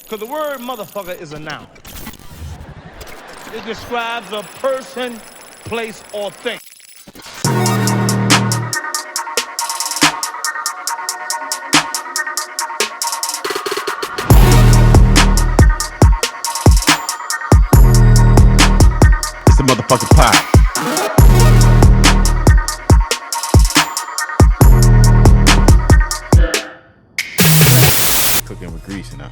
Because the word motherfucker is a noun. It describes a person, place, or thing. It's the motherfucking pot. Cooking with grease now.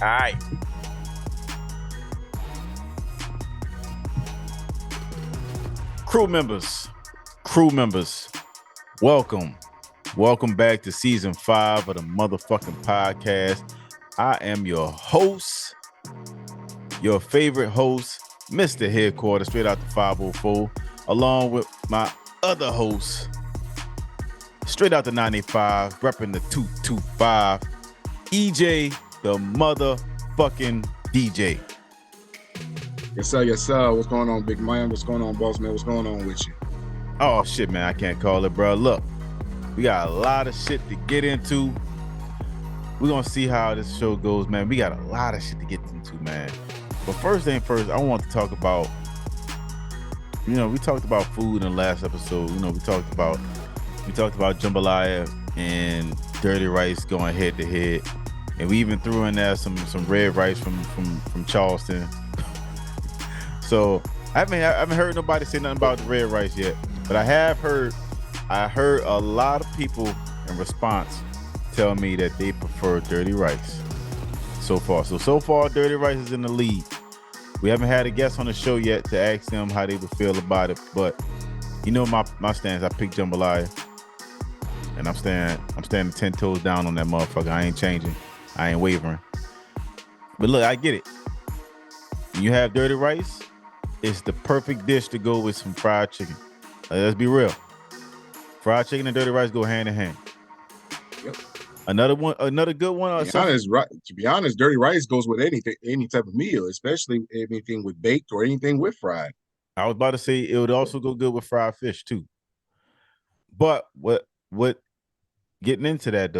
All right. Crew members, welcome back to season 5 of the motherfucking podcast. I am your host, your favorite host, Mr. Headquarters, straight out the 504, along with my other host, straight out the 95, repping the 225, EJ, the motherfucking DJ. Yes, sir. What's going on, Big Man? What's going on, Boss Man? What's going on with you? Oh, shit, man. I can't call it, bro. Look, we got a lot of shit to get into. We're going to see how this show goes, man. We got a lot of shit to get into, man. But first thing first, I want to talk about, we talked about food in the last episode. We talked about jambalaya and dirty rice going head to head. And we even threw in there some red rice from Charleston. So I haven't heard nobody say nothing about the red rice yet, but I heard a lot of people in response tell me that they prefer dirty rice so far. So far, dirty rice is in the lead. We haven't had a guest on the show yet to ask them how they would feel about it, but my stance. I picked jambalaya, and I'm standing 10 toes down on that motherfucker. I ain't changing. I ain't wavering. But look, I get it. When you have dirty rice, it's the perfect dish to go with some fried chicken. Let's be real. Fried chicken and dirty rice go hand in hand. Yep. Another good one. To be honest, dirty rice goes with anything, any type of meal, especially anything with baked or anything with fried. I was about to say it would also go good with fried fish too. But what getting into that,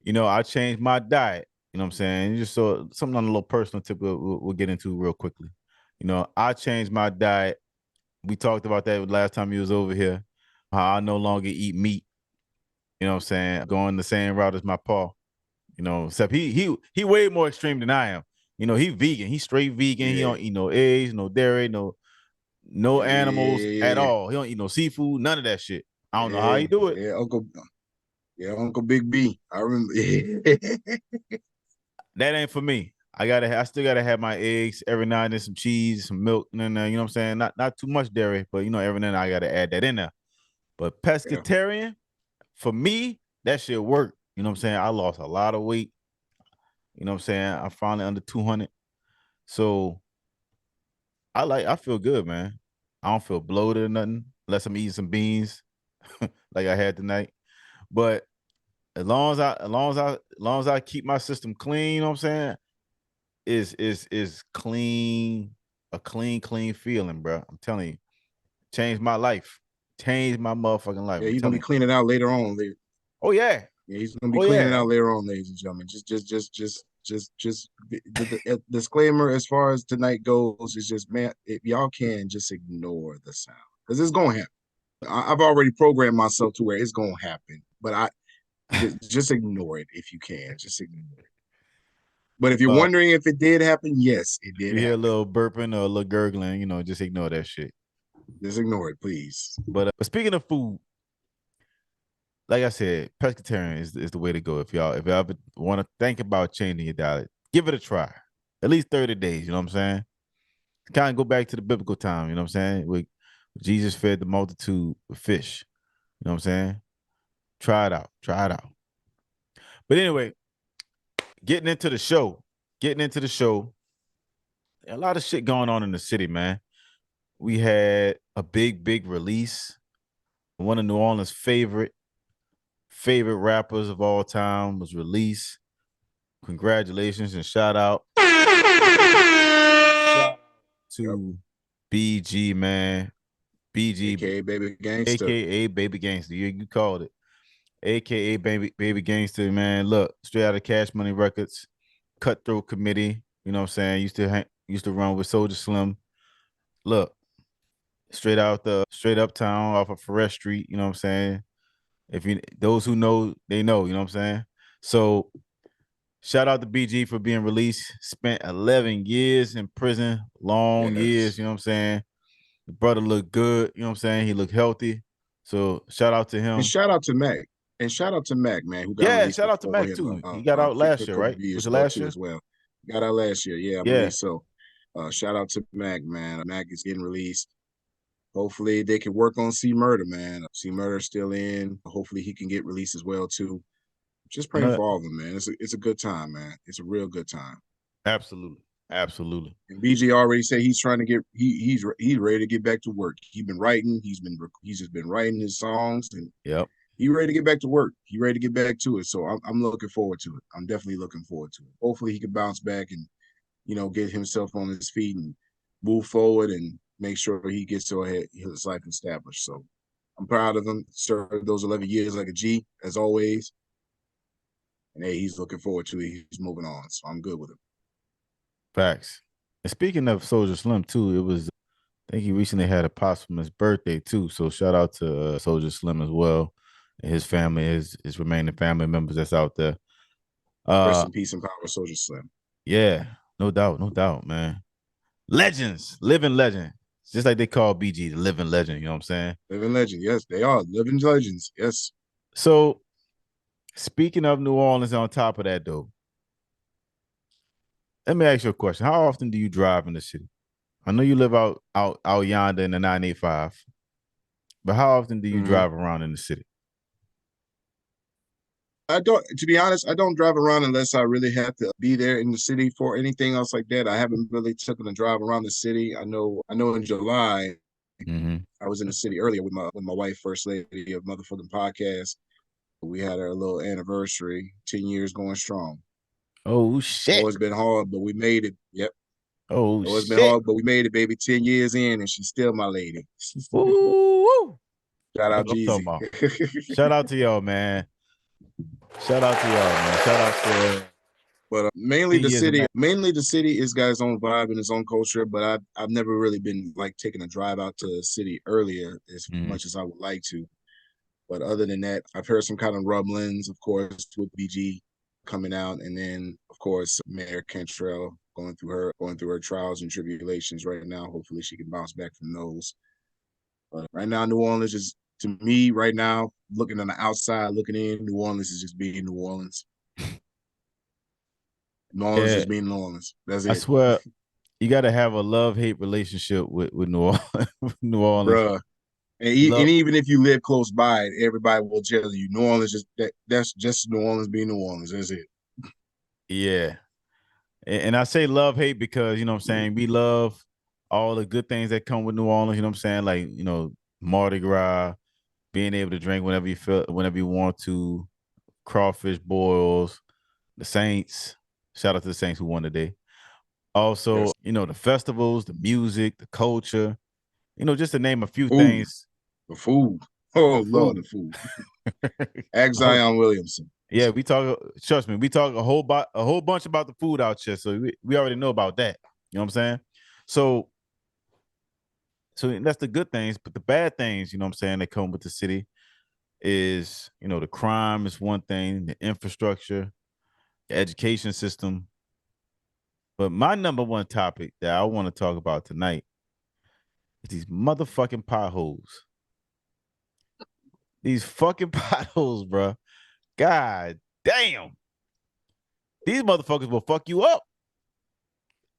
I changed my diet. You know what I'm saying? Just so something on a little personal tip we'll get into real quickly. I changed my diet. We talked about that last time you was over here. How I no longer eat meat. You know what I'm saying? Going the same route as my pa. Except he way more extreme than I am. He vegan. He's straight vegan. Yeah. He don't eat no eggs, no dairy, no animals at all. He don't eat no seafood, none of that shit. I don't know how he do it. Uncle Big B. I remember. That ain't for me. I still gotta have my eggs every now and then, some cheese, some milk, and then, you know what I'm saying? Not too much dairy, but every now and then I gotta add that in there. But pescatarian, for me, that shit work. You know what I'm saying? I lost a lot of weight. You know what I'm saying? I'm finally under 200. So I feel good, man. I don't feel bloated or nothing, unless I'm eating some beans like I had tonight. But as long as I keep my system clean, you know what I'm saying? Is clean, a clean feeling, bro. I'm telling you. Changed my life. Changed my motherfucking life. Yeah, he's gonna be cleaning out later on. Oh yeah. Yeah, he's gonna be cleaning out later on, ladies and gentlemen. Just the disclaimer as far as tonight goes is just, man, if y'all can just ignore the sound, because it's gonna happen. I've already programmed myself to where it's gonna happen, but just ignore it if you can. Just ignore it. But if you're wondering if it did happen, yes, it did. You hear a little burping or a little gurgling, just ignore that shit. Just ignore it, please. But speaking of food, like I said, pescatarian is the way to go. If y'all ever want to think about changing your diet, give it a try. At least 30 days, you know what I'm saying? Kind of go back to the biblical time, you know what I'm saying? Jesus fed the multitude with fish. You know what I'm saying? Try it out. But anyway, getting into the show. A lot of shit going on in the city, man. We had a big release. One of New Orleans' favorite rappers of all time was released. Congratulations and shout out to BG, man. BG, AKA Baby Gangster. aka Baby Gangster. You called it. AKA Baby Gangster, man. Look, straight out of Cash Money Records, Cutthroat Committee. You know what I'm saying? Used to run with Soldier Slim. Look, straight uptown off of Forest Street. You know what I'm saying? If you those who know, they know. You know what I'm saying? So shout out to BG for being released. Spent 11 years in prison, long years. Yes. You know what I'm saying? The brother looked good. You know what I'm saying? He looked healthy. So shout out to And him. shout out to Mac. And shout out to Mac, man, who got Yeah, released shout out to before Mac him too. He got out a last year, couple right? of years Was it ago last too year? as well. Got out last year, yeah, I Yeah. believe so. Shout out to Mac, man. Mac is getting released. Hopefully they can work on C Murder, man. C Murder still in. Hopefully he can get released as well too. Just I praying know. for all of them, man. It's a good time, man. It's a real good time. Absolutely. Absolutely. And BG already said he's trying to get he's ready to get back to work. He's been writing. He's just been writing his songs and Yep. he ready to get back to work. He ready to get back to it. So I'm looking forward to it. I'm definitely looking forward to it. Hopefully he can bounce back and get himself on his feet and move forward and make sure he gets to his life established. So I'm proud of him. Served those 11 years like a G as always. And hey, he's looking forward to it. He's moving on. So I'm good with him. Facts. And speaking of Soldier Slim too, I think he recently had a posthumous birthday too. So shout out to Soldier Slim as well, and his family, his remaining family members that's out there. Rest Uh, in peace and power, Soldier Slim. yeah, no doubt, man. Legends, living legend. Just like they call BG the living legend. You know what I'm saying? Living legend. Yes, they are living legends. Yes. So speaking of New Orleans, on top of that though, let me ask you a question. How often do you drive in the city? I know you live out yonder in the 985, but how often do you Mm-hmm. drive around in the city? I don't, to be honest, I don't drive around unless I really have to be there in the city for anything else like that. I haven't really taken a drive around the city. I know in July, Mm-hmm. I was in the city earlier with my wife, First Lady of MF'N Podcast. We had our little anniversary, 10 years going strong. Oh shit. Oh, it's been hard, but we made it. Yep. Oh Oh, it's been shit. hard, but we made it, baby. 10 years in, and she's still my lady. Woo! Shout That's out what I'm talking Jeezy. about. Shout out to y'all, man. Shout out to y'all, man. Shout out to But 10 years of man. mainly the city is got its own vibe and its own culture. But I've never really been like taking a drive out to the city earlier as much as I would like to. But other than that, I've heard some kind of rumblings, of course, with BG coming out, and then of course Mayor Cantrell going through her trials and tribulations right now. Hopefully she can bounce back from those. But right now, New Orleans is, to me, right now, looking on the outside, looking in, New Orleans is just being New Orleans. New Orleans Yeah, is being New Orleans. That's I it. swear you gotta have a love-hate relationship with New Orleans. New Orleans. Bruh. And Love, even if you live close by it, everybody will tell you New Orleans that's just New Orleans being New Orleans. That's it. yeah. And I say love-hate because, you know what I'm saying, we love all the good things that come with New Orleans, you know what I'm saying? Like, Mardi Gras, being able to drink whenever you want to, crawfish boils, the Saints. Shout out to the Saints who won today. Also, Yes. the festivals, the music, the culture, just to name a few Food. things. The food. Oh, The Lord, food. the food. Ask Zion Williamson. Yeah, trust me, we talk a whole bunch about the food out here. So we already know about that. You know what I'm saying? So that's the good things, but the bad things, you know what I'm saying, that come with the city is, the crime is one thing, the infrastructure, the education system. But my number one topic that I want to talk about tonight is these motherfucking potholes. These fucking potholes, bro. God damn. These motherfuckers will fuck you up.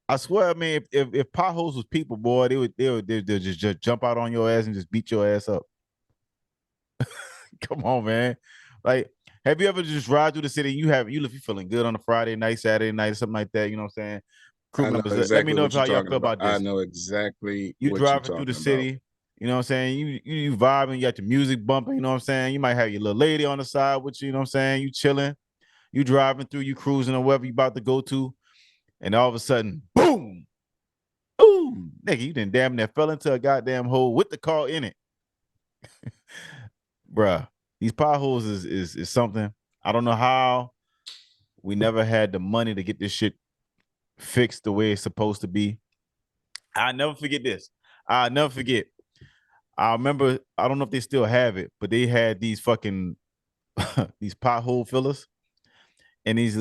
I swear, I mean, if potholes was people, boy, they'll just jump out on your ass and just beat your ass up. Come on, man. Like, have you ever just ride through the city? You feeling good on a Friday night, Saturday night, or something like that. You know what I'm saying? Crew I know members, let me exactly know what how you're y'all talking feel about. about this. I know exactly You what you're driving through talking the about. city, you know what I'm saying? You vibing, you got your music bumping, you know what I'm saying? You might have your little lady on the side with you know what I'm saying? You chilling, you driving through, you cruising or wherever you about to go to, and all of a sudden, boom, ooh, Nigga, you done damn near fell into a goddamn hole with the car in it. Bruh, these potholes is something. I don't know how we never had the money to get this shit fixed the way it's supposed to be. I'll never forget this. I'll never forget. I remember, I don't know if they still have it, but they had these fucking these pothole fillers and these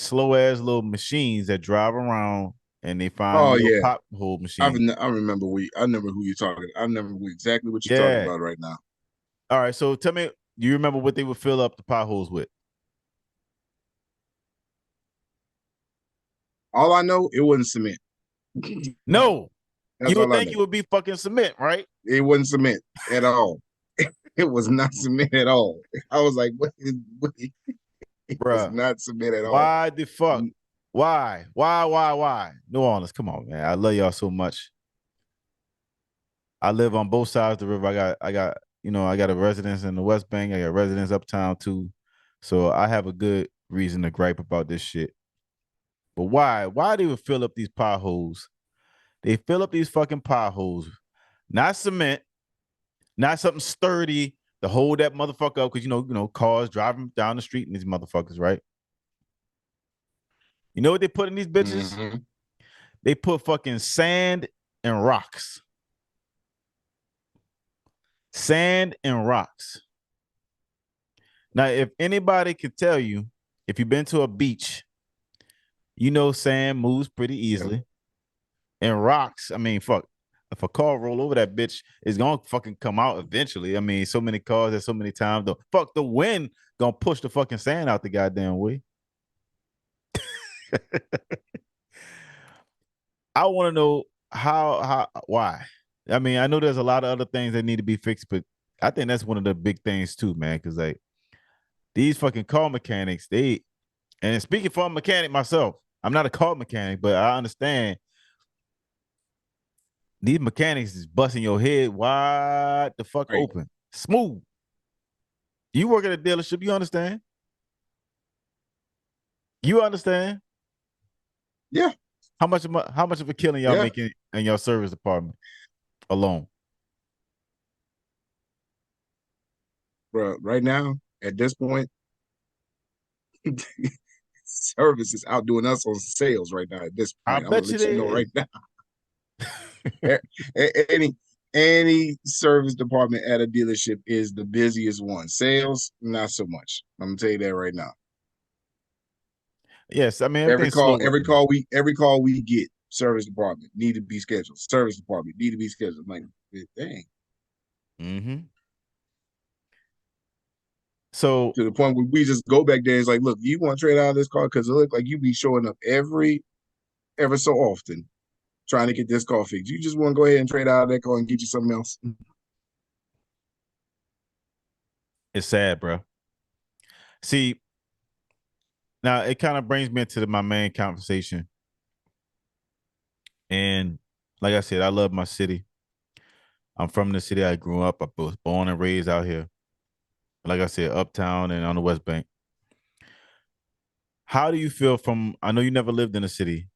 slow ass little machines that drive around and they find Oh little yeah, pothole machines. I remember I remember who you're talking. I remember exactly what you're talking Yeah. about right now. All right. So tell me, do you remember what they would fill up the potholes with? All I know, it wasn't cement. No. That's You would all I think know. it would be fucking cement, right? It wasn't cement at all. It was not cement at all. I was like, it was Bruh. not cement at all. Why the fuck? Why? Why? New Orleans, come on, man. I love y'all so much. I live on both sides of the river. I got a residence in the West Bank. I got residence uptown too. So I have a good reason to gripe about this shit. But why? Why they would fill up these potholes? They fill up these fucking potholes, not cement, not something sturdy to hold that motherfucker up. Because cars driving down the street and these motherfuckers, right? You know what they put in these bitches? Mm-hmm. They put fucking sand and rocks. Sand and rocks. Now, if anybody could tell you, if you've been to a beach, sand moves pretty easily. Yep. And rocks, I mean, fuck, if a car roll over that bitch, it's gonna fucking come out eventually. I mean, so many cars at so many times. The wind gonna push the fucking sand out the goddamn way. I want to know why. I mean, I know there's a lot of other things that need to be fixed, but I think that's one of the big things too, man. Because like these fucking car mechanics, and speaking for a mechanic myself, I'm not a car mechanic, but I understand these mechanics is busting your head wide the fuck open, smooth. You work at a dealership, you understand? You understand? Yeah. How much of a killing y'all making in your service department alone? Bro, right now, at this point, service is outdoing us on sales right now. At this point, I'm gonna let you know right now. any service department at a dealership is the busiest one. Sales, not so much. I'm gonna tell you that right now. Yes, I mean every call we get, service department need to be scheduled. Service department need to be scheduled. I'm like, dang. Mm-hmm. So to the point where we just go back there. It's like, look, you want to trade out of this car because it look like you be showing up ever so often trying to get this car fixed. You just want to go ahead and trade out of that car and get you something else. It's sad, bro. See, now it kind of brings me into my main conversation. And like I said, I love my city. I'm from the city I grew up. I was born and raised out here. Like I said, uptown and on the West Bank. How do you feel I know you never lived in the city,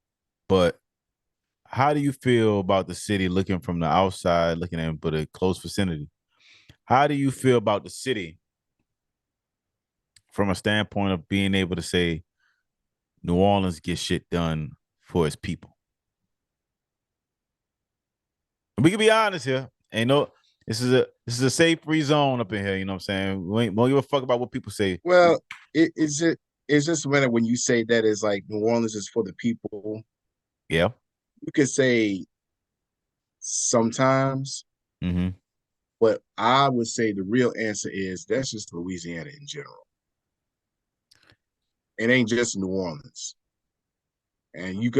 but how do you feel about the city looking from the outside, looking at it, but a close vicinity? How do you feel about the city from a standpoint of being able to say New Orleans gets shit done for its people? We can be honest here. This is a safe free zone up in here. You know what I'm saying? We don't give a fuck about what people say. Well, it's just when you say that it's like New Orleans is for the people. Yeah. You could say sometimes, but I would say the real answer is that's just Louisiana in general. It ain't just New Orleans. And you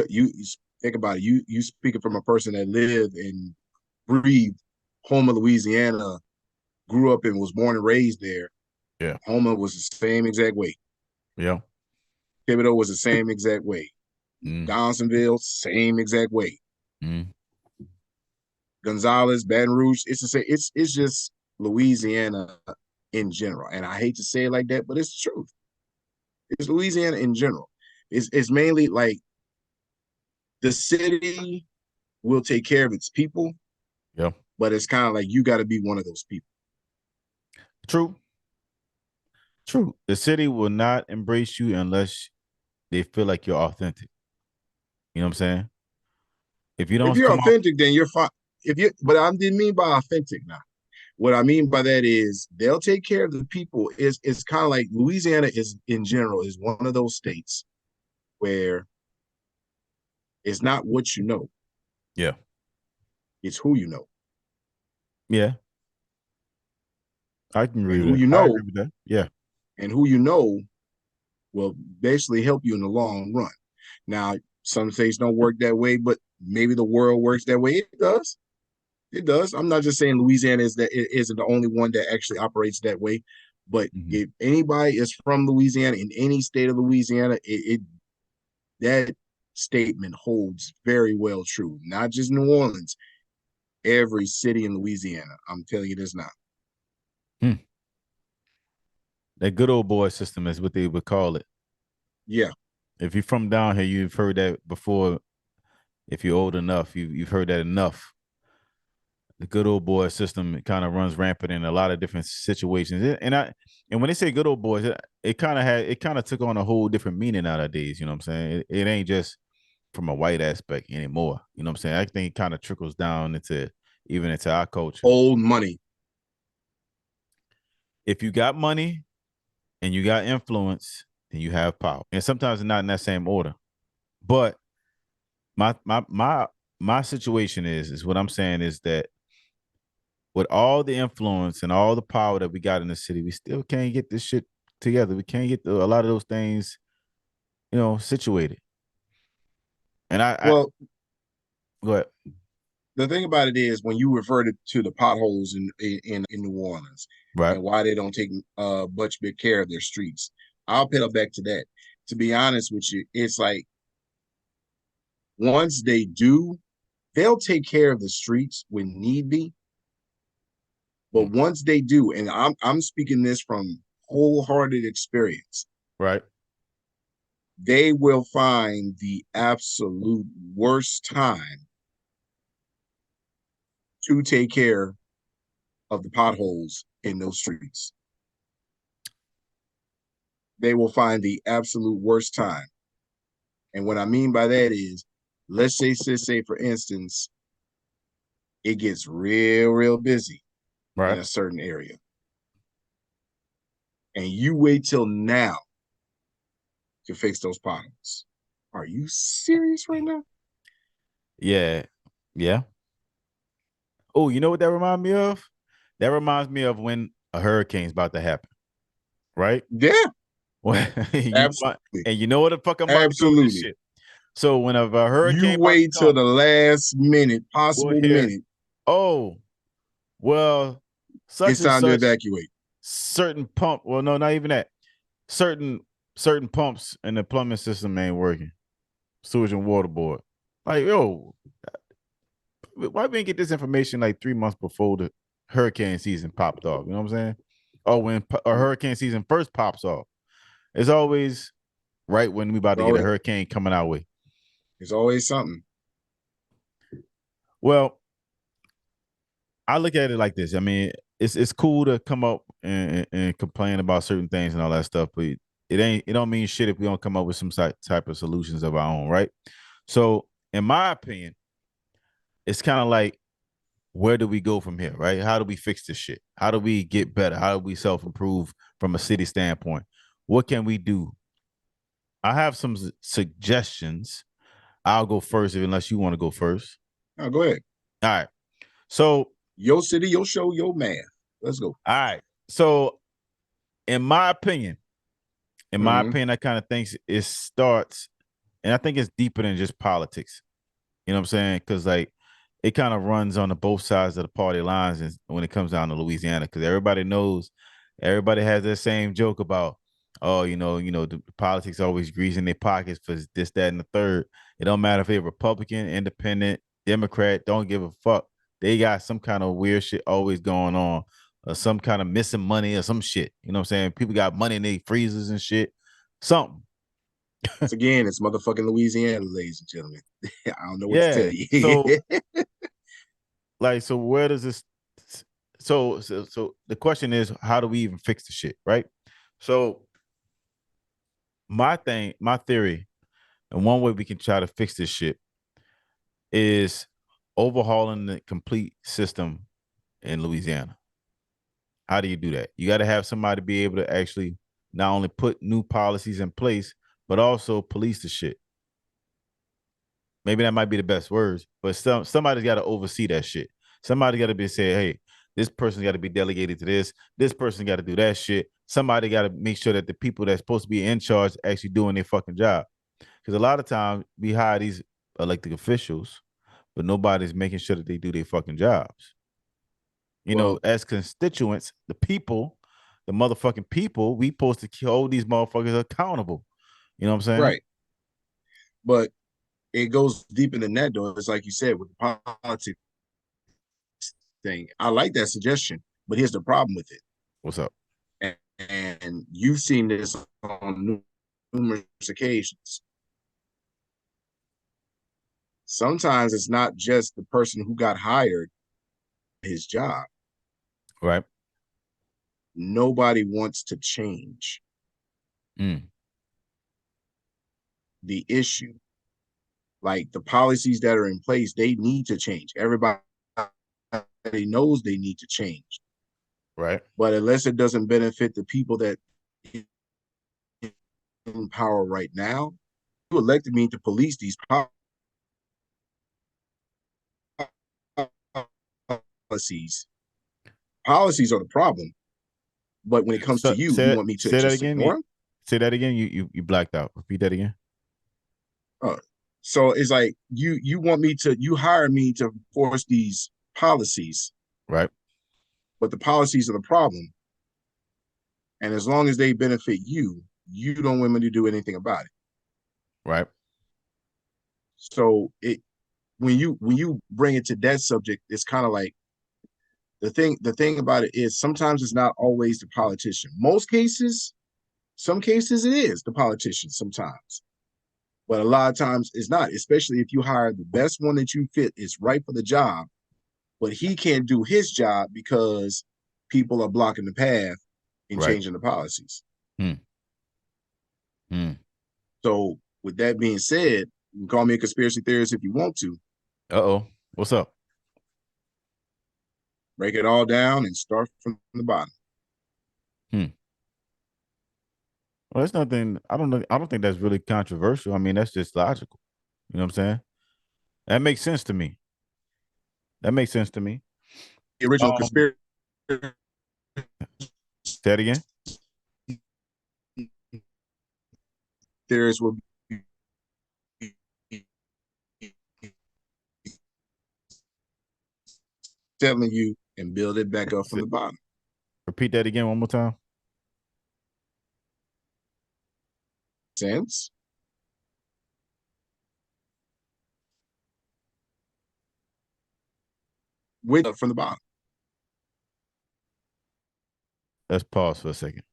think about it. You speaking from a person that lived and breathed Houma, Louisiana, grew up and was born and raised there. Yeah. Houma was the same exact way. Yeah. Thibodeau was the same exact way. Donaldsonville, same exact way. Gonzales, Baton Rouge, it's the same. It's just Louisiana in general. And I hate to say it like that, but it's the truth. It's Louisiana in general. It's mainly like the city will take care of its people, Yeah. but it's kind of like you got to be one of those people. True. True. The city will not embrace you unless they feel like you're authentic. You know what I'm saying? If you If don't you're come off, authentic, then you're fine. But I didn't mean by authentic now. What I mean by that is they'll take care of the people. It's kind of like Louisiana is in general is one of those states where it's not what you know, yeah, it's who you know. yeah, I can agree And with who that. you I know agree with that. Yeah. and who you know will basically help you in the long run. Now, some states don't work that way, but maybe the world works that way. It does. It does. I'm not just saying Louisiana is that it isn't the only one that actually operates that way. But Mhm. if anybody is from Louisiana in any state of Louisiana, that statement holds very well true. Not just New Orleans, every city in Louisiana. I'm telling you this now. Hmm. That good old boy system is what they would call it. Yeah. If you're from down here, you've heard that before. If you're old enough, you've heard that enough. The good old boy system kind of runs rampant in a lot of different situations. And when they say good old boys, it kind of took on a whole different meaning nowadays. You know what I'm saying? It ain't just from a white aspect anymore. You know what I'm saying? I think it kind of trickles down into even into our culture. Old money. If you got money and you got influence, then you have power. And sometimes it's not in that same order. But my situation is what I'm saying is that with all the influence and all the power that we got in the city, we still can't get this shit together. We can't get a lot of those things, situated. And I Well, go ahead. the thing about it is when you refer to the potholes in New Orleans Right. and why they don't take much big care of their streets, I'll pedal back to that. To be honest with you, it's like once they do, they'll take care of the streets when need be. But Mm. once they do, and I'm speaking this from wholehearted experience, Right. they will find the absolute worst time to take care of the potholes in those streets. They will find the absolute worst time. And what I mean by that is, let's say for instance, it gets real busy in Right. a certain area. And you wait till now to fix those potholes. Are you serious right now? Yeah. Yeah. Oh, you know what that reminds me of? That reminds me of when a hurricane's about to happen. Right? Yeah, Well, absolutely. and you know what the fuck I'm about to go with this Absolutely. shit. So whenever a You hurricane about to wait till come, the last minute, we'll possible hear, minute, oh, well, such it's and time to such evacuate. certain pump. Well, no, not even that. Certain certain pumps in the plumbing system ain't working. Sewage and water board. Like, yo, why we didn't get this information like 3 months before the hurricane season popped off? You know what I'm saying? Or when a hurricane season first pops off. It's always right when we about It's to get a always, hurricane coming our way. it's always something. Well, I look at it like this. I mean, it's cool to come up and complain about certain things and all that stuff, but it don't mean shit if we don't come up with some type of solutions of our own, right? So, in my opinion, it's kind of like where do we go from here, right? How do we fix this shit? How do we get better? How do we self improve from a city standpoint? What can we do? I have some suggestions. I'll go first, unless you want to go first. Now, go ahead. All right. So, Your city, your show, your math. Let's go. all right. So, in my opinion, Mm-hmm. I kind of think it starts, and I think it's deeper than just politics. You know what I'm saying? Because like it kind of runs on the both sides of the party lines when it comes down to Louisiana. Because everybody knows, everybody has that same joke about, oh, the politics always greasing their pockets for this, that, and the third. It don't matter if they're Republican, Independent, Democrat, don't give a fuck. They got some kind of weird shit always going on, or some kind of missing money or some shit. You know what I'm saying? People got money in their freezers and shit. Something. Once again, it's motherfucking Louisiana, ladies and gentlemen. I don't know what to tell Yeah. you. So like, so where does this? So the question is, how do we even fix the shit, right? So my theory, and one way we can try to fix this shit is overhauling the complete system in Louisiana. How do you do that? You got to have somebody be able to actually not only put new policies in place, but also police the shit. Maybe that might be the best words, but somebody's got to oversee that shit. Somebody got to be saying, hey, this person got to be delegated to this. This person got to do that shit. Somebody got to make sure that the people that's supposed to be in charge actually doing their fucking job. Because a lot of times we hire these elected officials, but nobody's making sure that they do their fucking jobs. You know, Well, as constituents, the people, the motherfucking people, we supposed to hold these motherfuckers accountable. You know what I'm saying? right. But it goes deeper than that, though. It's like you said with the politics thing. I like that suggestion, but here's the problem with it. What's up? And you've seen this on numerous occasions. Sometimes it's not just the person who got hired his job. Right. Nobody wants to change Mm. the issue. Like the policies that are in place, they need to change. Everybody knows they need to change. Right. But unless it doesn't benefit the people that in power right now, you elected me to police these policies. Policies are the problem. But when it comes to So you, you want me to say that just again. ignore them? Say that again. You blacked out. Repeat that again. So it's like you want me to you hire me to force these policies, Right. but the policies are the problem. And as long as they benefit you, you don't want me to do anything about it. Right. So it when you bring it to that subject, it's kind of like the thing about it is sometimes it's not always the politician. Most cases, some cases it is the politician sometimes. But a lot of times it's not, especially if you hire the best one that you fit is right for the job, but he can't do his job because people are blocking the path and Right. changing the policies. Hmm. Hmm. So with that being said, you can call me a conspiracy theorist if you want to. Uh-oh. What's up? Break it all down and start from the bottom. Hmm. Well, that's nothing. I don't know. I don't think that's really controversial. I mean, that's just logical. You know what I'm saying? That makes sense to me. That makes sense to me. The original conspiracy Say that again. theorists will be telling you and build it back up from the bottom. Repeat that again one more time. Sense? With from the bottom. Let's pause for a second.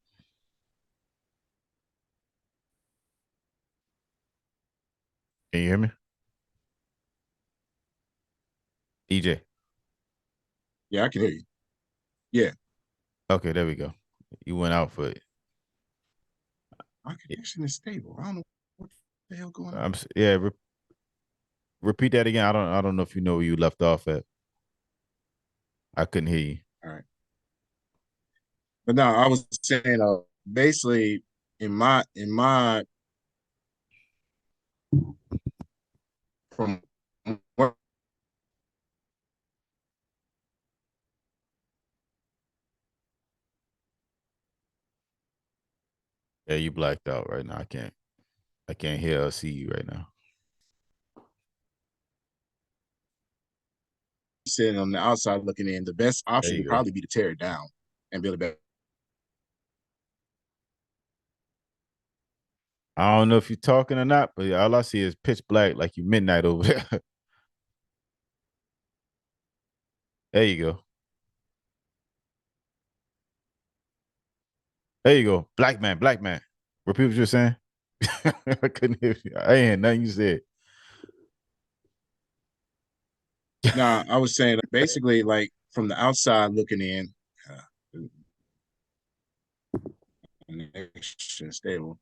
Can you hear me? EJ. Yeah, I can hear you. Yeah. Okay, there we go. You went out for it. My connection is stable. I don't know what the hell going on. Yeah. Repeat that again. I don't know if you know where you left off at. I couldn't hear you. All right. But no, I was saying basically in my from what Yeah, you blacked out right now. I can't hear or see you right now. sitting on the outside looking in, the best There option you would go. probably be to tear it down and build it back. I don't know if you're talking or not, but all I see is pitch black like you midnight over there. There you go. There you go. Black man, black man. Repeat what you're saying. I couldn't hear you. I ain't nothing you said. Nah, I was saying basically like from the outside looking in, connection stable.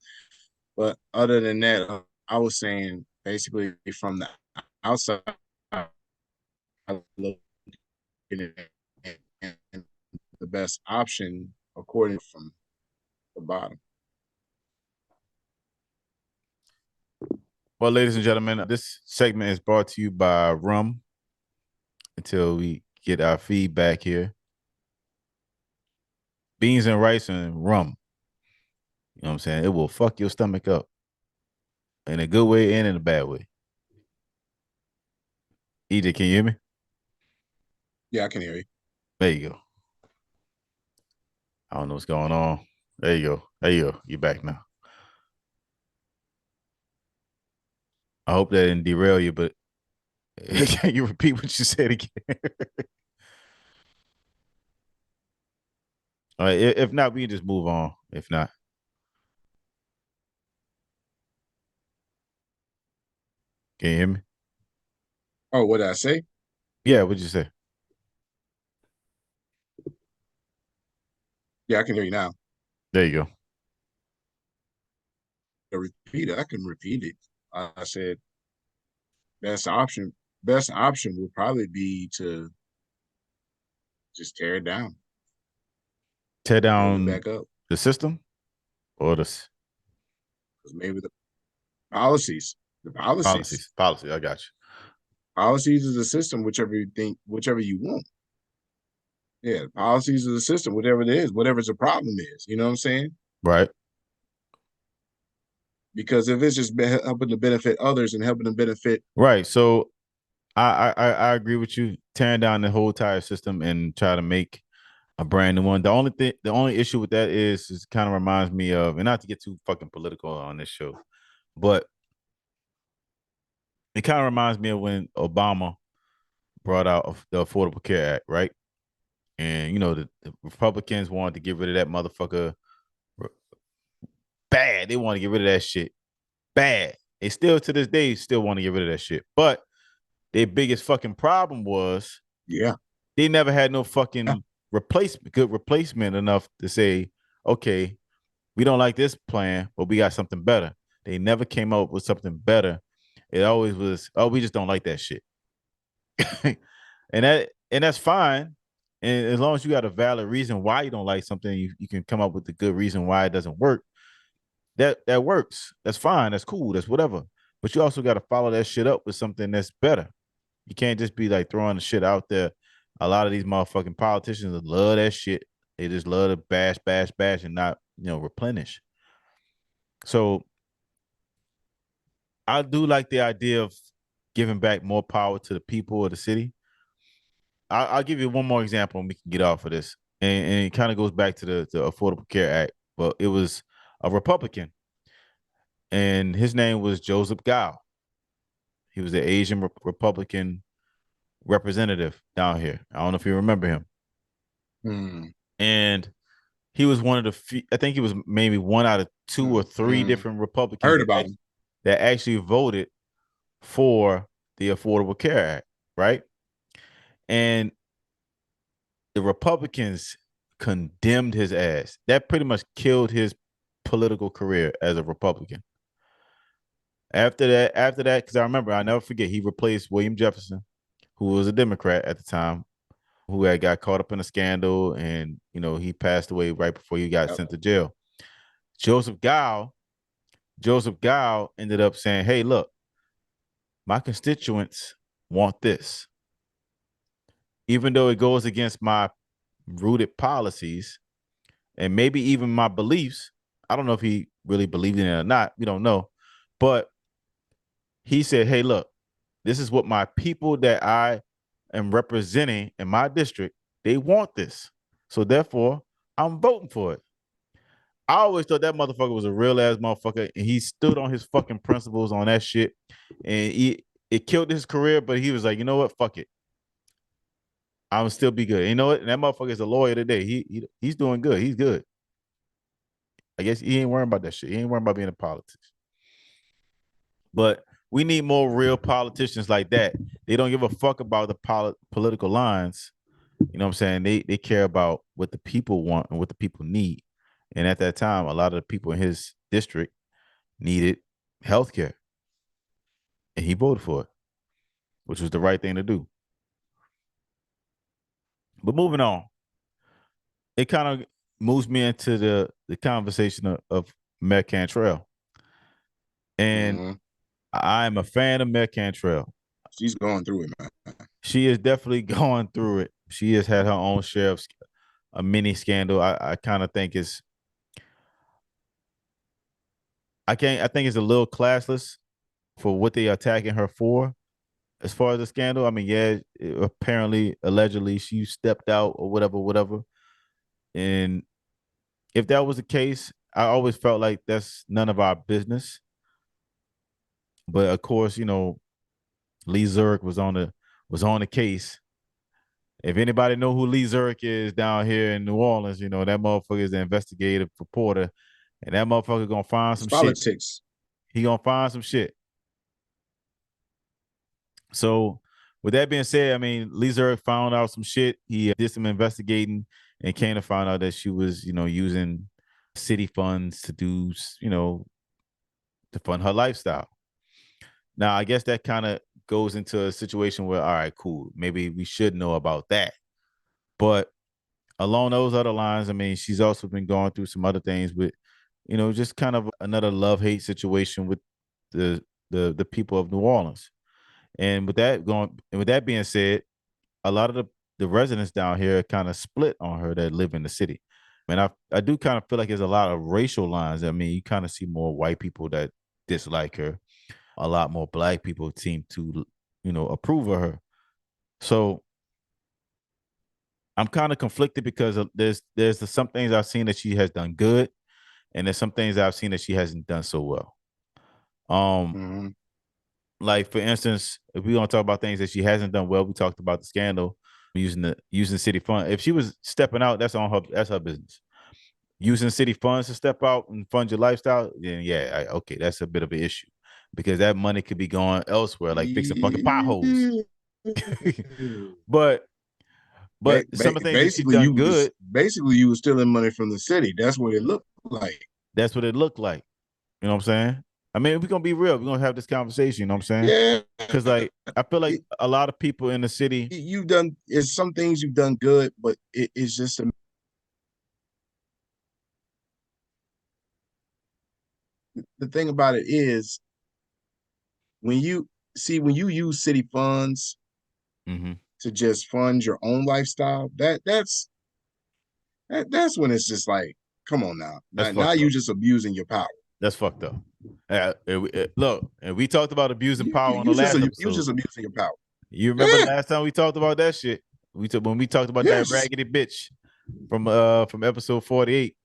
But other than that, I was saying basically from the outside looking in, the best option according from the bottom. Well, ladies and gentlemen, this segment is brought to you by Rum. Until we get our feedback here, beans and rice and rum. You know what I'm saying? It will fuck your stomach up in a good way and in a bad way. EJ, can you hear me? Yeah, I can hear you. There you go. I don't know what's going on. There you go. There you go. You're back now. I hope that didn't derail you, but can you repeat what you said again? All right. If not, we can just move on. If not, can you hear me? Oh, what did I say? Yeah, what'd you say? Yeah, I can hear you now. There you go. To repeat it, I can repeat it. I said best option. Best option would probably be to just tear it down, Tear build it down back up. the system or the Maybe the policies, the policies, policies. I got you. policies is the system, whichever you think, whichever you want. Yeah, policies is the system, whatever it is, whatever's the problem is. You know what I'm saying? Right. Because if it's just helping to benefit others and helping to benefit, Right. So I agree with you. Tearing down the whole tire system and try to make a brand new one. The only issue with that is kind of reminds me of, and not to get too fucking political on this show, but it kind of reminds me of when Obama brought out the Affordable Care Act, right? And you know the Republicans wanted to get rid of that motherfucker bad. They want to get rid of that shit bad. They still to this day still want to get rid of that shit. But their biggest fucking problem was yeah, they never had no fucking good replacement enough to say, okay, we don't like this plan, but we got something better. They never came up with something better. It always was, oh, we just don't like that shit. and that's fine. And as long as you got a valid reason why you don't like something, you can come up with a good reason why it doesn't work. That works. That's fine. That's cool. That's whatever. But you also got to follow that shit up with something that's better. You can't just be like throwing the shit out there. A lot of these motherfucking politicians love that shit. They just love to bash, bash, bash, and not, replenish. So I do like the idea of giving back more power to the people of the city. I'll give you one more example and we can get off of this. And it kind of goes back to the Affordable Care Act. But it was a Republican, and his name was Joseph Gow. He was the Asian Republican representative down here. I don't know if you remember him. And he was one of the few, I think he was maybe one out of two or three different Republicans heard about him that actually voted for the Affordable Care Act, right? And the Republicans condemned his ass. That pretty much killed his political career as a Republican. After that, because I'll never forget, he replaced William Jefferson, who was a Democrat at the time, who had got caught up in a scandal, and he passed away right before he got sent to jail. Joseph Gow ended up saying, "Hey, look, my constituents want this, even though it goes against my rooted policies and maybe even my beliefs." I don't know if he really believed in it or not. We don't know, but he said, "Hey, look, this is what my people that I am representing in my district, they want this. So therefore, I'm voting for it." I always thought that motherfucker was a real ass motherfucker, and he stood on his fucking principles on that shit. And it killed his career, but he was like, you know what? Fuck it. I'm still be good. You know what? And that motherfucker is a lawyer today. He's doing good. He's good. I guess he ain't worrying about that shit. He ain't worrying about being in politics. But we need more real politicians like that. They don't give a fuck about the political lines. You know what I'm saying? They care about what the people want and what the people need. And at that time, a lot of the people in his district needed health care. And he voted for it, which was the right thing to do. But moving on, it kind of moves me into the conversation of Mayor Cantrell. And Mhm. I'm a fan of Mayor Cantrell. She's going through it, man. She is definitely going through it. She has had her own share of a mini scandal. I kind of think I think it's a little classless for what they are attacking her for. As far as the scandal, I mean, yeah, apparently, allegedly, she stepped out or whatever. And if that was the case, I always felt like that's none of our business. But of course, Lee Zurich was on the case. If anybody know who Lee Zurich is down here in New Orleans, that motherfucker is the investigative reporter, and that motherfucker gonna find It's some shit. politics. He gonna find some shit. So, with that being said, I mean, Lee Zurich found out some shit. He did some investigating and came to find out that she was, using city funds to do, to fund her lifestyle. Now, I guess that kind of goes into a situation where, all right, cool, maybe we should know about that. But along those other lines, I mean, she's also been going through some other things with, just kind of another love-hate situation with the people of New Orleans. And with that being said, a lot of the residents down here kind of split on her that live in the city. And I do kind of feel like there's a lot of racial lines. I mean, you kind of see more white people that dislike her. A lot more black people seem to, approve of her. So I'm kind of conflicted because there's some things I've seen that she has done good, and there's some things I've seen that she hasn't done so well. Mm-hmm. Like for instance, if we're gonna talk about things that she hasn't done well, we talked about the scandal using city fund. If she was stepping out, that's on her. That's her business. Using city funds to step out and fund your lifestyle, then yeah, okay, that's a bit of an issue because that money could be going elsewhere, like fixing fucking potholes. but some of the things that she's Basically, done good, you were stealing money from the city. That's what it looked like. that's what it looked like. You know what I'm saying? I mean, we're gonna be real. We're gonna have this conversation. You know what I'm saying? Yeah, Because like I feel like a lot of people in the city. you've done. It's some things you've done good, but it's just the thing about it is when you use city funds Mm-hmm. to just fund your own lifestyle, that's when it's just like, come on now. That's Now fucked you up. just abusing your power. That's fucked up. Look, and we talked about abusing power on the You just last you episode. just abusing your power. You remember Yeah, last time we talked about that shit? When we talked about that yes, raggedy bitch from episode 48.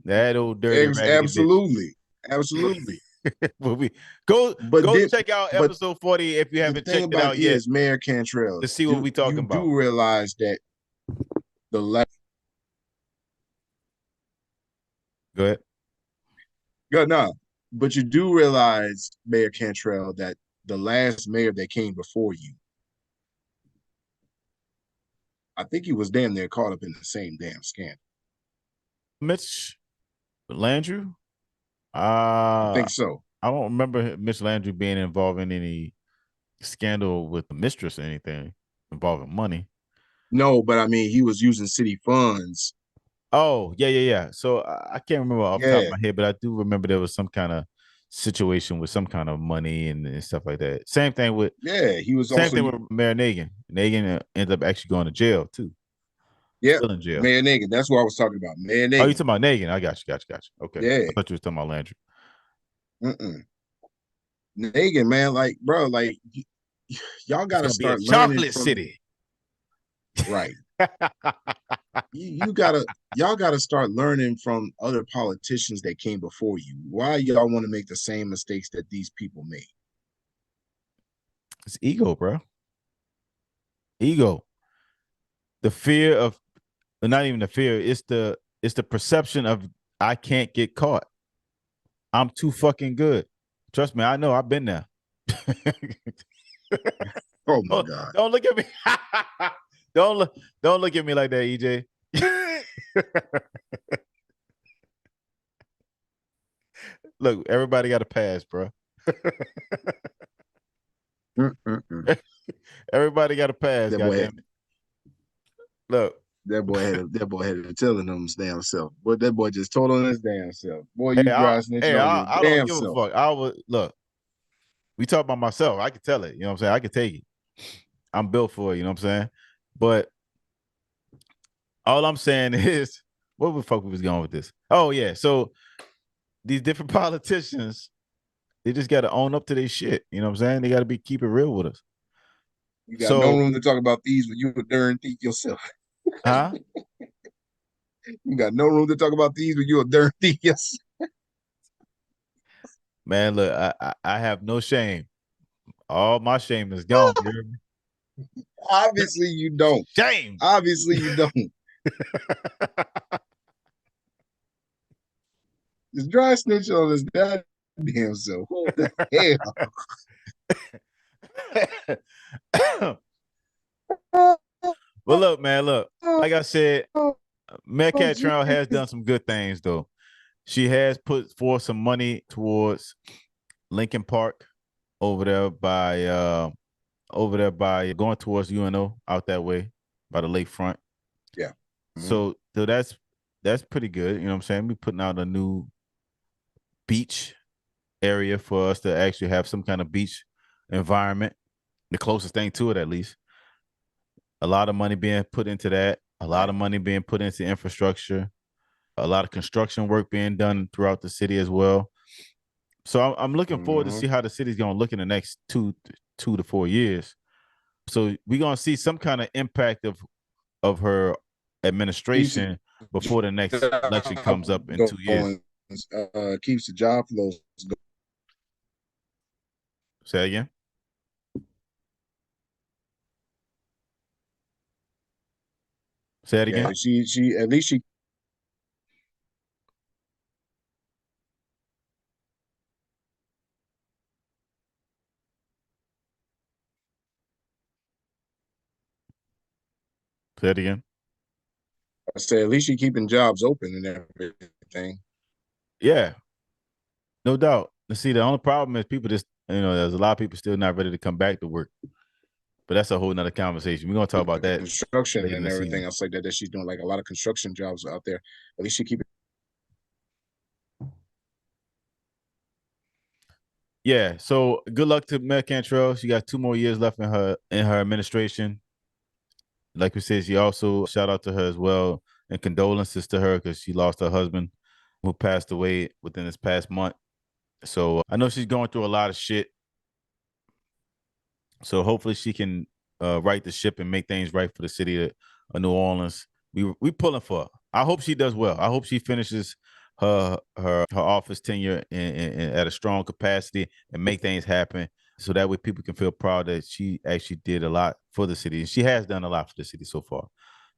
That old dirty raggedy bitch. absolutely, absolutely. Well, go But then, check out but episode 48 if you the haven't thing checked it about out yet is, Mayor Cantrell, to see what we talking you about. do realize that the last Go ahead. no, but you do realize, Mayor Cantrell, that the last mayor that came before you, I think he was damn near caught up in the same damn scandal. Mitch Landrieu? I I think so. don't remember Mitch Landrieu being involved in any scandal with the mistress or anything involving money. No, but I mean, he was using city funds. Oh, yeah. So I can't remember off the top of Yeah, my head, but I do remember there was some kind of situation with some kind of money and stuff like that. yeah. He was Same also, thing with Mayor Nagin. Nagin ended up actually going to jail too. yeah, Still in jail. Mayor Nagin. That's what I was talking about. Mayor Oh, you Nagin. talking about Nagin? I got you. Okay. Yeah. I thought you was talking about Landry. Mm-mm. Nagin, man, like, bro, like, y'all It's got to gonna be a start learning chocolate from, city. right. You gotta, y'all got to start learning from other politicians that came before you. Why y'all want to make the same mistakes that these people made? It's ego, bro. Ego. The fear of not even the fear, it's the perception of I can't get caught. I'm too fucking good. Trust me, I know. I've been there. Oh my God. Don't look at me. Don't look at me like that, EJ. Look, everybody got a pass, bro. Everybody got a pass, That boy had, goddamn it. Look. that boy had to telling him his damn self. But that boy just told on his damn self. Boy, you dry snitching on your I don't damn give self. a fuck. I would look. We talk about myself. I can tell it. You know what I'm saying? I can take it. I'm built for it. You know what I'm saying? But all I'm saying is, where the fuck we was going with this? Oh yeah. So these different politicians, they just got to own up to their shit. You know what I'm saying? They got to keep it real with us. You got no So, room to talk about these when you a darn thief yourself. huh? You got no room to talk about these when you a darn thief yourself. Man, look, I have no shame. All my shame is gone. You hear me? Obviously you don't. Shame. Obviously you don't. Just dry snitch on his goddamn self. What the hell? Well, look, man, look. Like I said, Metcat Trail has done some good things, though. She has put forth some money towards Lincoln Park over there by going towards UNO out that way by the lakefront. Yeah. So that's pretty good. You know what I'm saying? We putting out a new beach area for us to actually have some kind of beach environment, the closest thing to it at least. A lot of money being put into that, a lot of money being put into infrastructure, a lot of construction work being done throughout the city as well. So I'm looking forward to see how the city's going to look in the next 2 to 4 years. So we're going to see some kind of impact of her administration before the next election comes up in 2 years. Keeps the job flows going. Say again. Say it again. Yeah, she at least she Say it again. I say at least she keeping jobs open and everything. Yeah, no doubt. See, the only problem is people just, there's a lot of people still not ready to come back to work. But that's a whole nother conversation. We're gonna talk about that Construction later in and the everything season. else like that. That she's doing like a lot of construction jobs out there. At least she keep it. Yeah. So good luck to Mel Cantrell. She got 2 more years left in her administration. Like we said, she also shout out to her as well and condolences to her because she lost her husband who passed away within this past month. So I know she's going through a lot of shit. So hopefully she can right the ship and make things right for the city of New Orleans. We pulling for her. I hope she does well. I hope she finishes her office tenure at a strong capacity and make things happen. So that way people can feel proud that she actually did a lot for the city. And she has done a lot for the city so far.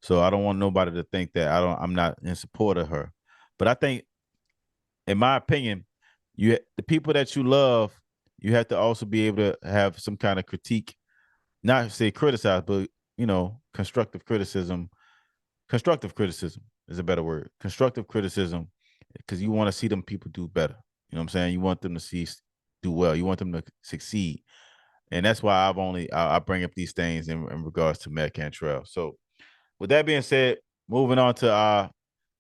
So I don't want nobody to think that I'm not in support of her. But I think, in my opinion, the people that you love, you have to also be able to have some kind of critique, not say criticize, but constructive criticism. Constructive criticism is a better word. Constructive criticism, because you want to see them people do better. You know what I'm saying? You want them to do well. You want them to succeed. And that's why I bring up these things in regards to Matt Cantrell. So with that being said, moving on to our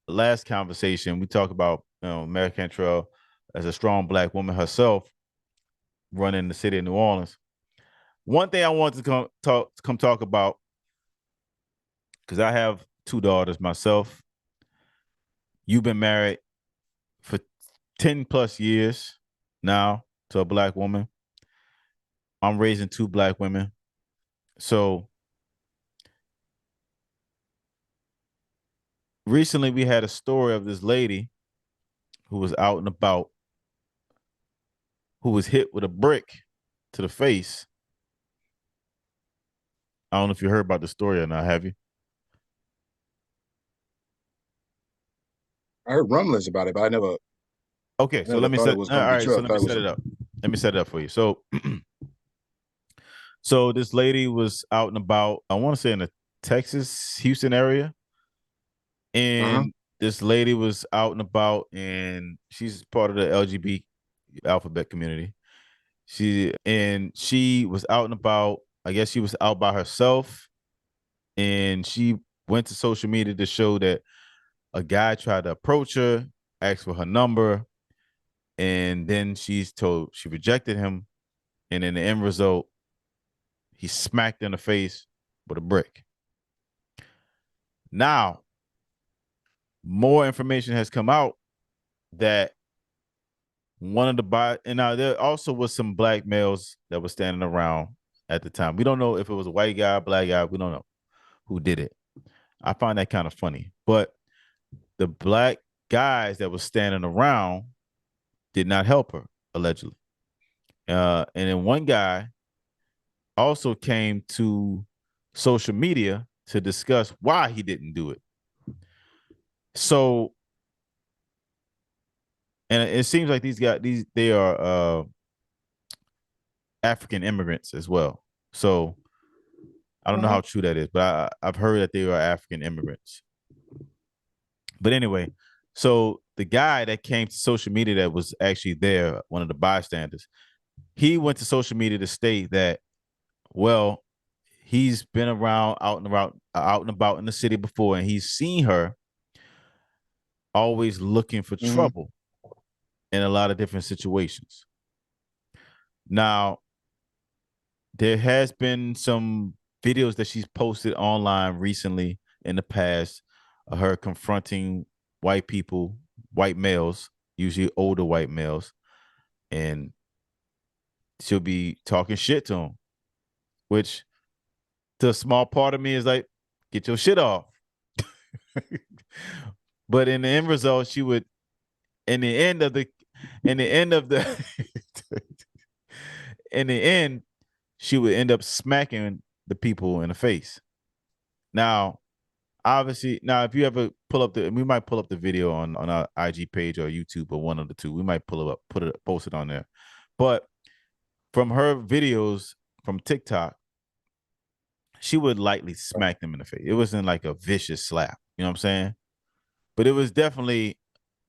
last conversation, we talk about Mary Cantrell as a strong Black woman herself running the city of New Orleans. One thing I wanted to come talk about, because I have 2 daughters myself. You've been married for 10 plus years now to a Black woman. I'm raising 2 Black women. So recently we had a story of this lady who was out and about, who was hit with a brick to the face. I don't know if you heard about the story or not, have you? I heard rumblings about it, but I never. Okay, so Never let me thought it set. was All going to be right, true. so I let thought me it was set a. it up. let me set it up for you. So, so this lady was out and about. I want to say in the Texas, Houston area, Uh-huh. and this lady was out and about, and she's part of the LGBT alphabet community. She was out and about. I guess she was out by herself, and she went to social media to show that a guy tried to approach her, ask for her number, and then she's told she rejected him, and in the end result, he smacked her in the face with a brick. Now, more information has come out that one of the and now there also was some black males that were standing around at the time. We don't know if it was a white guy, black guy. We don't know who did it. I find that kind of funny. But the black guys that were standing around did not help her, allegedly. And then one guy also came to social media to discuss why he didn't do it. So, and it seems like they are African immigrants as well. So I don't know how true that is, but I've heard that they are African immigrants. But anyway, so the guy that came to social media that was actually there, one of the bystanders, he went to social media to state that, well, he's been around out and about in the city before, and he's seen her always looking for trouble in a lot of different situations. Now, there has been some videos that she's posted online recently in the past of her confronting white people, white males, usually older white males, and she'll be talking shit to them, which to a small part of me is like, get your shit off. But in the end result, she would, in the end of the, in the end of the, in the end, she would end up smacking the people in the face. Now, obviously, now if you ever we might pull up the video on our IG page or YouTube or one of the two. We might pull it up, post it on there. But from her videos from TikTok, she would lightly smack them in the face. It wasn't like a vicious slap, you know what I'm saying? But it was definitely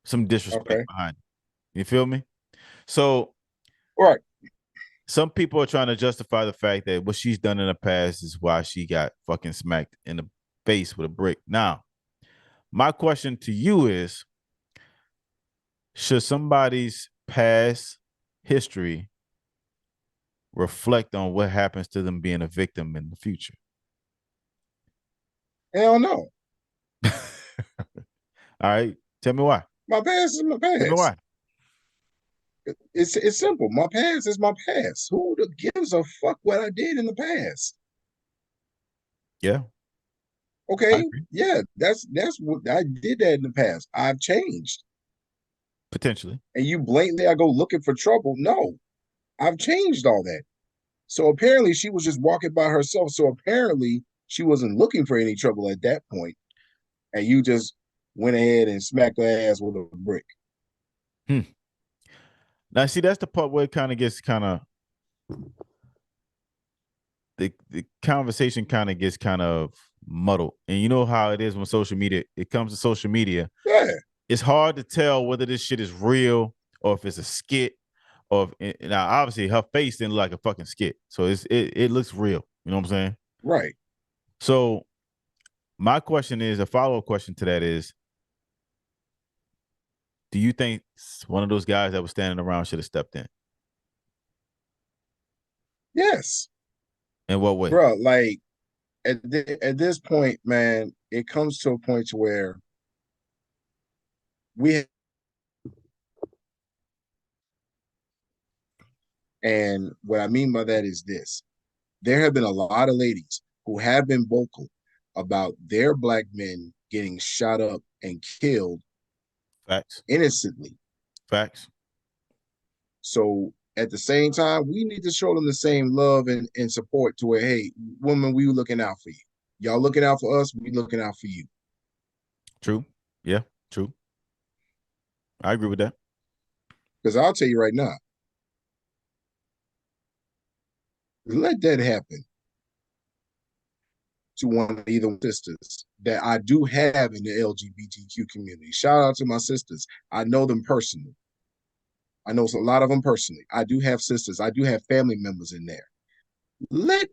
some disrespect behind it. You feel me? So, right. Some people are trying to justify the fact that what she's done in the past is why she got fucking smacked in the face with a brick. Now, my question to you is, should somebody's past history reflect on what happens to them being a victim in the future? Hell no. All right. Tell me why. My past is my past. Tell me why. It's simple. My past is my past. Who gives a fuck what I did in the past? Yeah. Okay. Yeah, that's what I did that in the past. I've changed. Potentially. And you blatantly I go looking for trouble. No, I've changed all that. So apparently she was just walking by herself. So apparently she wasn't looking for any trouble at that point. And you just went ahead and smacked her ass with a brick. Now, see, that's the part where it kind of gets the conversation kind of gets kind of muddled. And you know how it is when social media, it comes to social media. Yeah. It's hard to tell whether this shit is real or if it's a skit. Or if, now, obviously, her face didn't look like a fucking skit. So it looks real. You know what I'm saying? Right. So my question is, a follow-up question to that is, do you think one of those guys that was standing around should have stepped in? Yes. In what way? Bro, like at this point, man, it comes to a point to where and what I mean by that is this. There have been a lot of ladies who have been vocal about their black men getting shot up and killed innocently. Facts. So at the same time, we need to show them the same love and support to where, hey, women, we looking out for you. Y'all looking out for us, we looking out for you. True. Yeah, true. I agree with that. Because I'll tell you right now, Let that happen to one of either sisters that I do have in the LGBTQ community. Shout out to my sisters. I know them personally. I know a lot of them personally. I do have sisters. I do have family members in there. Let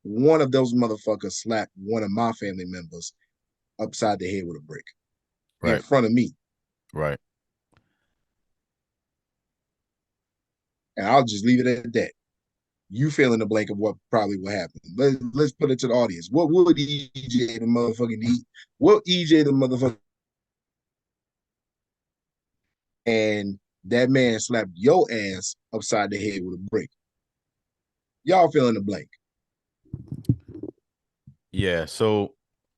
one of those motherfuckers slap one of my family members upside the head with a brick in Right. front of me. Right. And I'll just leave it at that. You fill in the blank of what probably will happen. Let's put it to the audience. What would EJ the motherfucking eat? What EJ the motherfucking and that man slapped your ass upside the head with a brick? Y'all fill in the blank. Yeah. So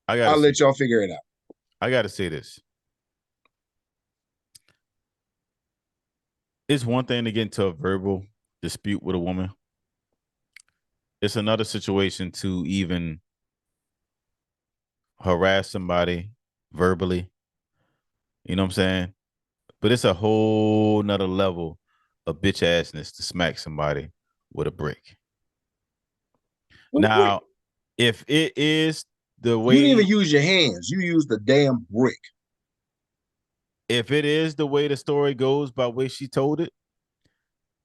I'll let y'all figure it out. I gotta say this. It's one thing to get into a verbal dispute with a woman. It's another situation to even harass somebody verbally. You know what I'm saying? But it's a whole nother level of bitch assness to smack somebody with a brick. Now, if it is the way you didn't even use your hands, you used the damn brick. If it is the way the story goes by the way she told it,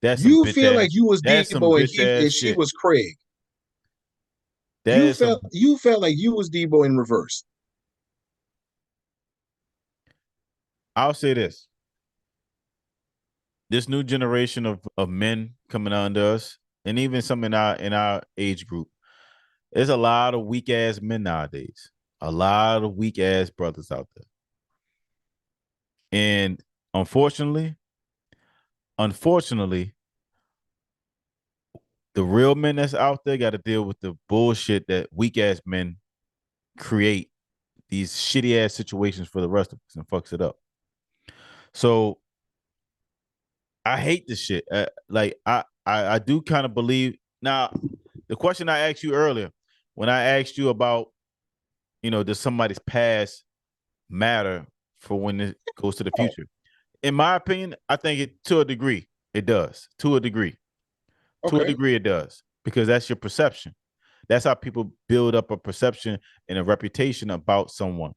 that's you some bitch feel ass, like you was Debo and she was Craig. You felt like you was Debo in reverse. I'll say this. This new generation of men coming under us, and even some in our age group, there's a lot of weak ass men nowadays. A lot of weak ass brothers out there. And unfortunately, the real men that's out there got to deal with the bullshit that weak ass men create these shitty ass situations for the rest of us and fucks it up. So I hate this shit. I do kind of believe. Now, the question I asked you earlier, when I asked you about, does somebody's past matter for when it goes to the future? In my opinion, I think it to a degree it does. To a degree. To a degree it does, because that's your perception. That's how people build up a perception and a reputation about someone.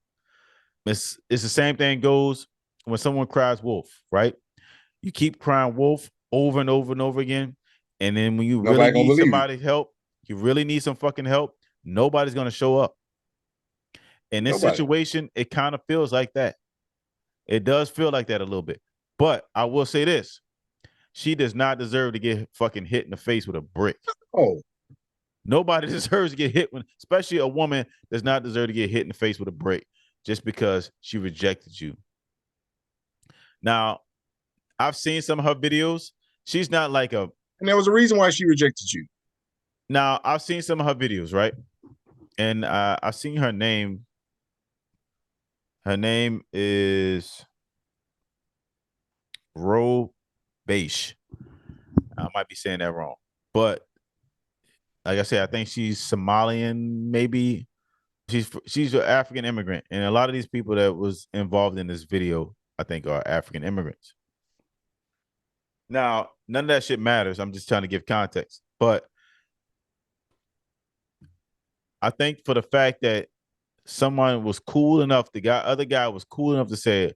It's the same thing goes when someone cries wolf, right? You keep crying wolf over and over and over again. And then when you really need somebody's help, you really need some fucking help, nobody's going to show up. In this situation, it kind of feels like that. It does feel like that a little bit. But I will say this. She does not deserve to get fucking hit in the face with a brick. Oh. Nobody deserves to get hit when, especially a woman does not deserve to get hit in the face with a brick just because she rejected you. Now, I've seen some of her videos. She's not like a... And there was a reason why she rejected you. Now, I've seen some of her videos, right? And I've seen her name. Her name is revolves. I might be saying that wrong. But like I said, I think she's Somalian, maybe. She's an African immigrant. And a lot of these people that was involved in this video, I think, are African immigrants. Now, none of that shit matters. I'm just trying to give context. But I think for the fact that someone was cool enough, other guy was cool enough to say,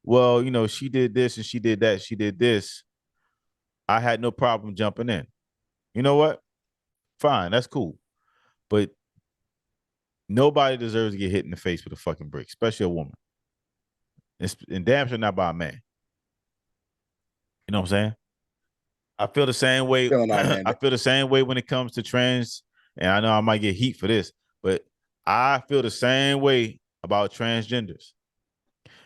well, she did this and she did that, she did this, I had no problem jumping in. You know what? Fine, that's cool. But nobody deserves to get hit in the face with a fucking brick, especially a woman. And damn sure not by a man. You know what I'm saying? I feel the same way. I feel the same way when it comes to trans. And I know I might get heat for this, but I feel the same way about transgenders.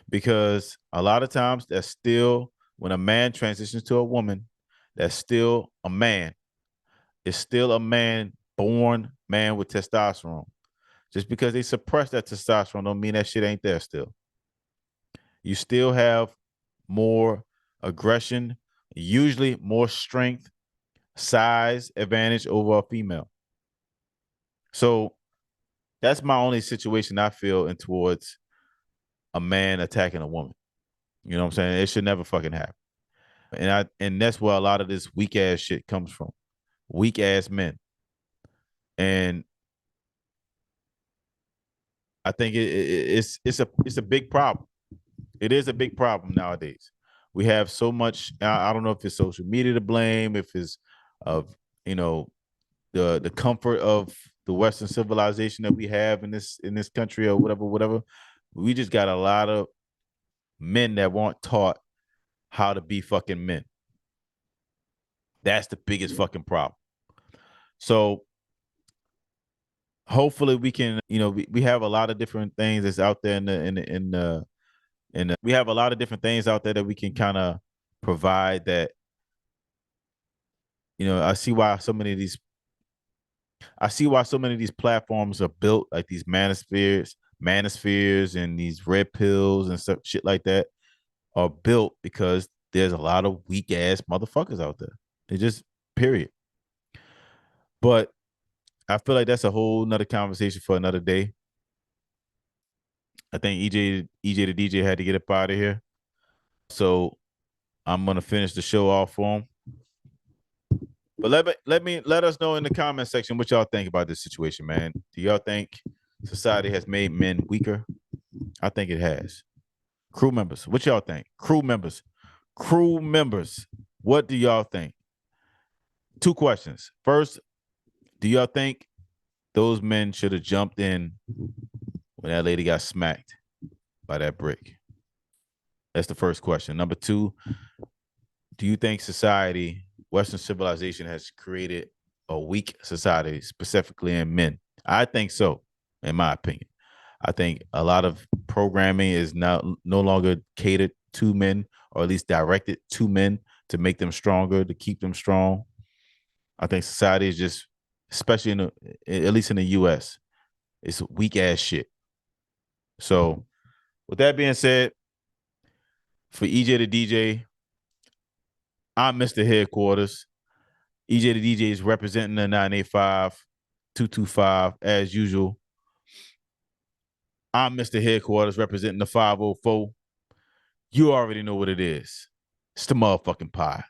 Because a lot of times that's still, when a man transitions to a woman, that's still a man. It's still a man, born man with testosterone. Just because they suppress that testosterone don't mean that shit ain't there still. You still have more aggression, usually more strength, size advantage over a female. So that's my only situation I feel in towards a man attacking a woman. You know what I'm saying? It should never fucking happen. And that's where a lot of this weak ass shit comes from. Weak ass men. And I think it's a big problem. It is a big problem nowadays. We have so much. I don't know if it's social media to blame, if it's of the comfort of the Western civilization that we have in this country or whatever. We just got a lot of men that weren't taught how to be fucking men. That's the biggest fucking problem. So hopefully we can, we have a lot of different things that's out there we have a lot of different things out there that we can kind of provide that, I see why so many of these platforms are built, like these manospheres and these red pills and stuff, shit like that are built because there's a lot of weak ass motherfuckers out there. They just, period. But I feel like that's a whole nother conversation for another day. I think EJ the DJ had to get up out of here. So I'm gonna finish the show off for him. But let us know in the comment section what y'all think about this situation, man. Do y'all think society has made men weaker? I think it has. Crew members, what y'all think? Crew members, what do y'all think? 2 questions. First, do y'all think those men should have jumped in when that lady got smacked by that brick? That's the first question. Number 2, do you think Western civilization has created a weak society, specifically in men? I think so, in my opinion. I think a lot of programming is no longer catered to men, or at least directed to men to make them stronger, to keep them strong. I think society is just, especially at least in the US, it's weak ass shit. So with that being said, for EJ the DJ, I'm Mr. Headquarters. EJ the DJ is representing the 985-225 as usual. I'm Mr. Headquarters representing the 504. You already know what it is. It's the motherfucking pie.